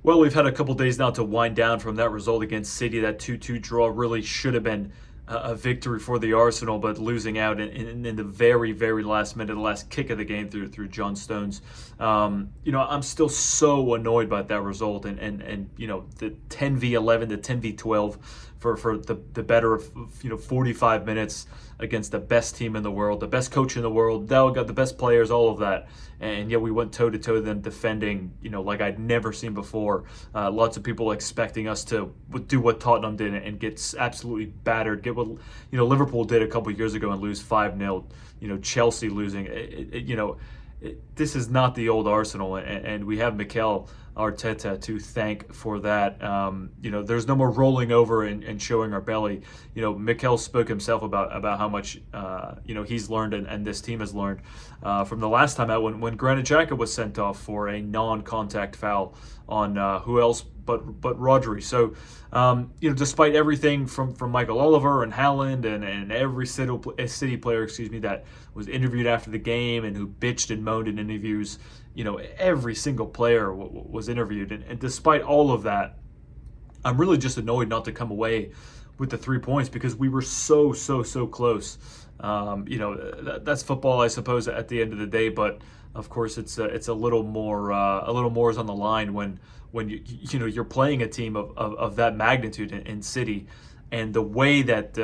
Well, we've had a couple days now to wind down from that result against City. That 2-2 draw really should have been a victory for the Arsenal, but losing out in the very, very last minute, the last kick of the game through John Stones. I'm still so annoyed by that result, and the 10v11, the 10v12 for the better of 45 minutes against the best team in the world, the best coach in the world, Dell got the best players, all of that, and yet we went toe to toe with them defending, like I'd never seen before. Lots of people expecting us to do what Tottenham did and get absolutely battered, get what Liverpool did a couple years ago and lose 5-0. Chelsea losing. This is not the old Arsenal, and we have Mikel Arteta to thank for that. There's no more rolling over and showing our belly. Mikel spoke himself about how much he's learned and this team has learned from the last time out when Granit Xhaka was sent off for a non-contact foul on who else but Rodri. So despite everything from Michael Oliver and Haaland and every City player, that was interviewed after the game and who bitched and moaned in interviews, every single player was interviewed, and despite all of that, I'm really just annoyed not to come away with the 3 points because we were so close. That's football, I suppose, at the end of the day, but of course it's a little more is on the line when you're playing a team of that magnitude in City, and the way that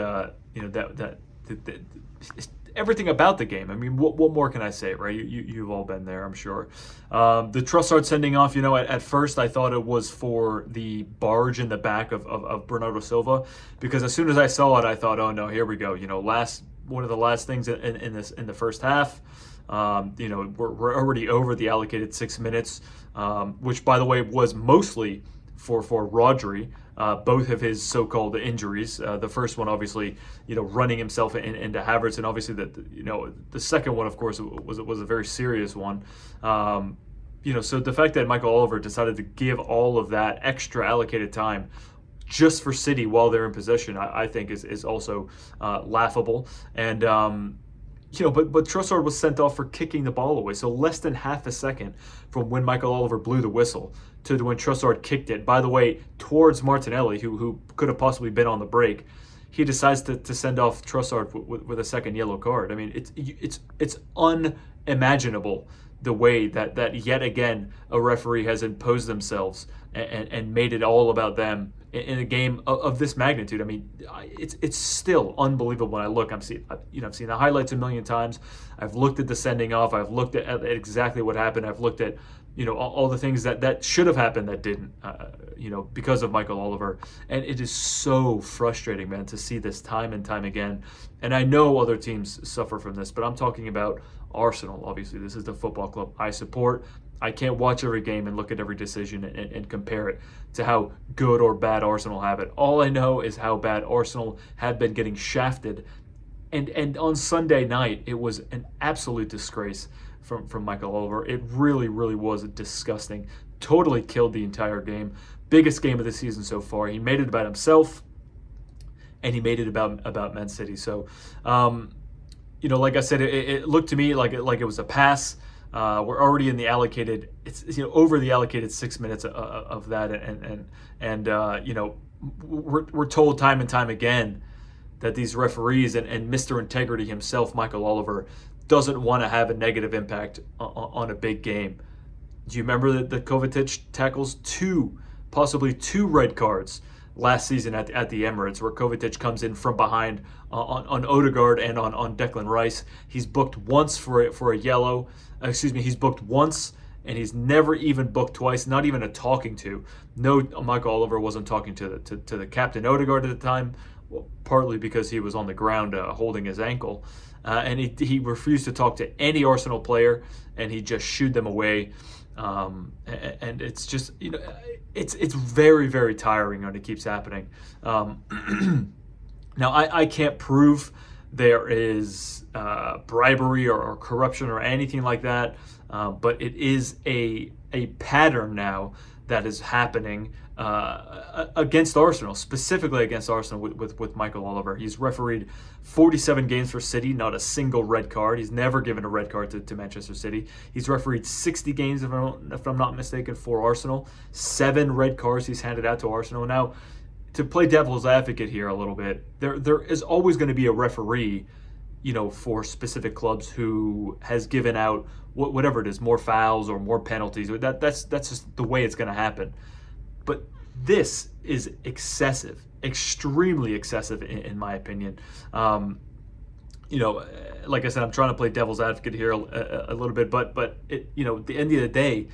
everything about the game. I mean, what more can I say, right? You've all been there, I'm sure. The Trossard sending off, at first I thought it was for the barge in the back of Bernardo Silva, because as soon as I saw it, I thought, oh no, here we go. One of the last things in the first half. We're already over the allocated 6 minutes, which, by the way, was mostly for Rodri. Both of his so-called injuries. The first one, obviously, running himself into Havertz, and obviously the second one, of course, was a very serious one. So the fact that Michael Oliver decided to give all of that extra allocated time just for City while they're in possession, I think is also laughable. And but Trossard was sent off for kicking the ball away. So less than half a second from when Michael Oliver blew the whistle to when Trossard kicked it, by the way, towards Martinelli, who could have possibly been on the break. He decides to send off Trossard with a second yellow card. I mean, it's unimaginable the way that yet again a referee has imposed themselves and made it all about them in a game of this magnitude. I mean, it's still unbelievable when I look. I've seen the highlights a million times. I've looked at the sending off. I've looked at exactly what happened. I've looked at all the things that should have happened that didn't, because of Michael Oliver. And it is so frustrating, man, to see this time and time again. And I know other teams suffer from this, but I'm talking about Arsenal. Obviously, this is the football club I support. I can't watch every game and look at every decision and compare it to how good or bad Arsenal have it. All I know is how bad Arsenal had been getting shafted. And on Sunday night, it was an absolute disgrace from Michael Oliver. It really, really was disgusting. Totally killed the entire game. Biggest game of the season so far. He made it about himself, and he made it about Man City. So, like I said, it looked to me like it was a pass. We're already in the allocated. It's over the allocated 6 minutes of that, and we're told time and time again that these referees and Mr. Integrity himself, Michael Oliver, doesn't want to have a negative impact on a big game. Do you remember the Kovacic tackles? Possibly two red cards last season at the Emirates, where Kovacic comes in from behind on Odegaard and on Declan Rice. He's booked once for a yellow. He's booked once, and he's never even booked twice, not even a talking to. No, Michael Oliver wasn't talking to the captain Odegaard at the time, well, partly because he was on the ground holding his ankle. And he refused to talk to any Arsenal player, and he just shooed them away. And it's just, it's very, very tiring when it keeps happening. Now, I can't prove there is bribery or corruption or anything like that, but it is a pattern now that is happening against Arsenal, specifically against Arsenal with Michael Oliver. He's refereed 47 games for City, not a single red card. He's never given a red card to Manchester City. He's refereed 60 games, if I'm not mistaken, for Arsenal. 7 red cards he's handed out to Arsenal. Now, to play devil's advocate here a little bit, there is always going to be a referee, for specific clubs who has given out whatever it is, more fouls or more penalties. That's just the way it's going to happen. But this is excessive, extremely excessive in my opinion. Like I said, I'm trying to play devil's advocate here a little bit, but at the end of the day,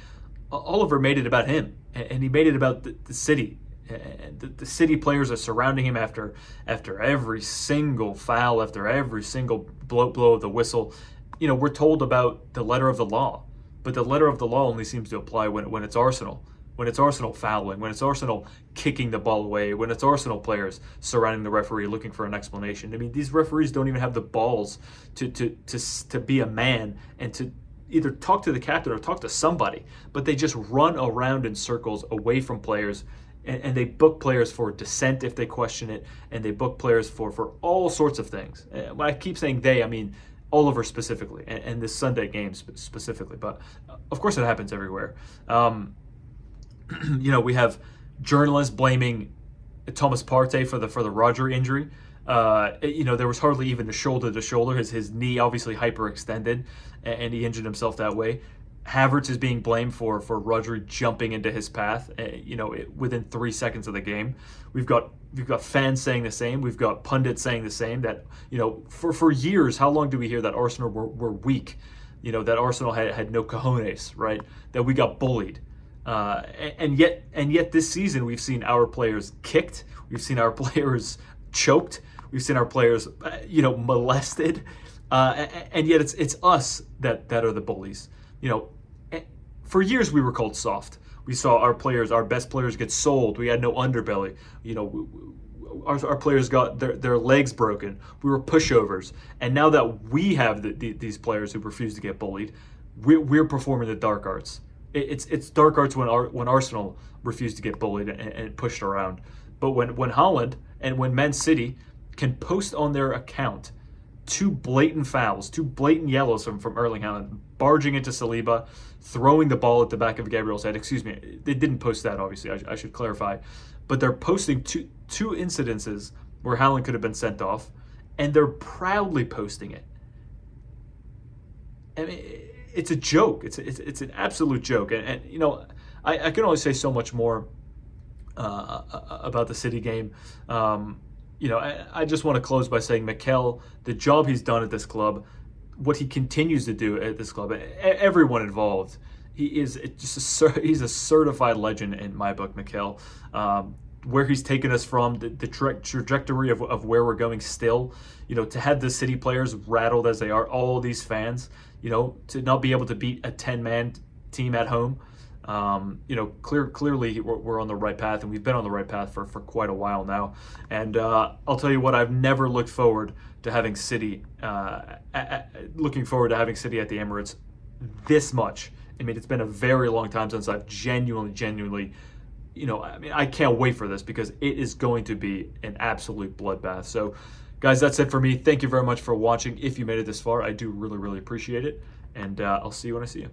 Oliver made it about him, and he made it about the City. And the City players are surrounding him after every single foul, after every single blow of the whistle. We're told about the letter of the law, but the letter of the law only seems to apply when it's Arsenal. When it's Arsenal fouling, when it's Arsenal kicking the ball away, when it's Arsenal players surrounding the referee looking for an explanation. I mean, these referees don't even have the balls to be a man and to either talk to the captain or talk to somebody, but they just run around in circles away from players. And they book players for dissent if they question it, and they book players for all sorts of things. When I keep saying they, I mean Oliver specifically, and this Sunday game specifically. But of course, it happens everywhere. We have journalists blaming Thomas Partey for the Rodri injury. There was hardly even a shoulder to shoulder. His knee obviously hyperextended, and he injured himself that way. Havertz is being blamed for Rodri jumping into his path, within 3 seconds of the game. We've got fans saying the same. We've got pundits saying the same. That for years, how long do we hear that Arsenal were weak? That Arsenal had no cojones, right? That we got bullied, and yet this season we've seen our players kicked. We've seen our players choked. We've seen our players, molested, and yet it's us that are the bullies. For years we were called soft. We saw our best players get sold. We had no underbelly. Our players got their legs broken. We were pushovers. And now that we have these players who refuse to get bullied, we're performing the dark arts. It's dark arts when Arsenal refused to get bullied and pushed around. But when Holland and when Man City can post on their account 2 blatant fouls, 2 blatant yellows from Erling Haaland, barging into Saliba, throwing the ball at the back of Gabriel's head. Excuse me, they didn't post that, obviously, I should clarify. But they're posting two incidences where Haaland could have been sent off, and they're proudly posting it. I mean, it's a joke. It's an absolute joke. And I can only say so much more about the City game. I just want to close by saying Mikel, the job he's done at this club, what he continues to do at this club, everyone involved, he's a certified legend in my book, Mikel. Where he's taken us from, the trajectory of where we're going still, to have the City players rattled as they are, all these fans, to not be able to beat a 10-man team at home. Clearly we're on the right path, and we've been on the right path for quite a while now. And I'll tell you what, I've never looked forward to having City, looking forward to having City at the Emirates this much. I mean, it's been a very long time since I've genuinely, I can't wait for this, because it is going to be an absolute bloodbath. So, guys, that's it for me. Thank you very much for watching. If you made it this far, I do really, really appreciate it. And I'll see you when I see you.